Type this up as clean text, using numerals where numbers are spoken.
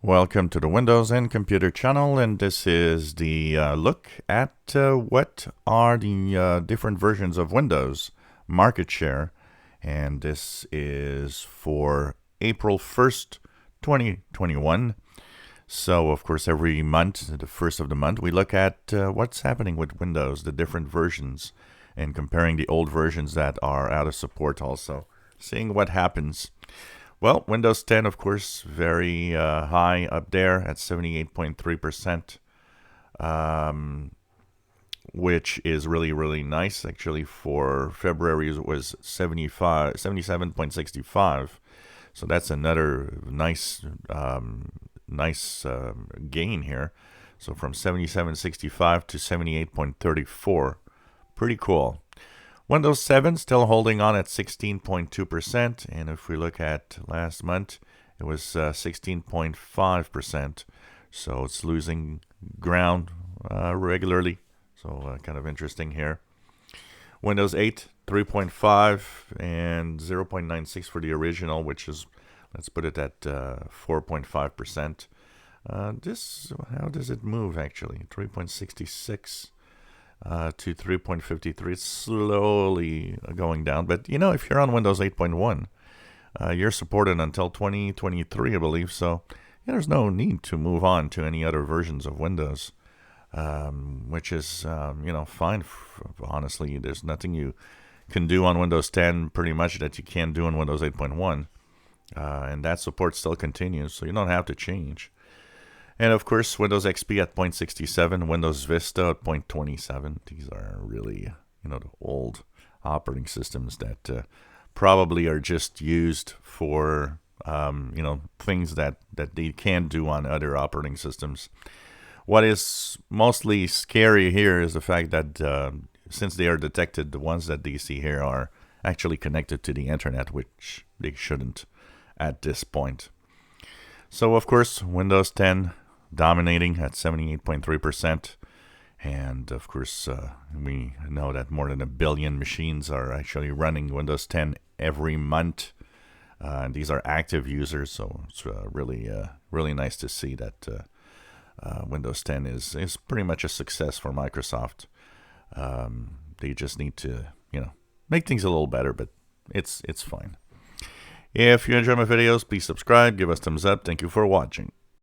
Welcome to the Windows and Computer channel, and this is the look at what are the different versions of Windows market share, and this is for April 1st, 2021. So, of course, every month, the first of the month, we look at what's happening with Windows, the different versions, and comparing the old versions that are out of support also, seeing what happens. Well, Windows 10, of course, very high up there at 78.3%, which is really, really nice. Actually, for February, it was 77.65. So that's another nice gain here. So from 77.65 to 78.34. Pretty cool. Windows 7 still holding on at 16.2%, and if we look at last month, it was 16.5%. So it's losing ground regularly. So kind of interesting here. Windows 8, 3.5 and 0.96 for the original, which is, let's put it at 4.5%. How does it move actually? 3.66. To 3.53. It's slowly going down. But, you know, if you're on Windows 8.1, you're supported until 2023, I believe. So there's no need to move on to any other versions of Windows, which is, fine. Honestly, there's nothing you can do on Windows 10 pretty much that you can't do on Windows 8.1. And that support still continues, so you don't have to change. And of course, Windows XP at 0.67, Windows Vista at 0.27. These are really, the old operating systems that probably are just used for, things that they can't do on other operating systems. What is mostly scary here is the fact that since they are detected, the ones that they see here are actually connected to the internet, which they shouldn't at this point. So, of course, Windows 10 dominating at 78.3%. And, of course, we know that more than 1 billion machines are actually running Windows 10 every month. And these are active users, so it's really nice to see that Windows 10 is pretty much a success for Microsoft. They just need to, make things a little better, but it's fine. If you enjoy my videos, please subscribe, give us thumbs up. Thank you for watching.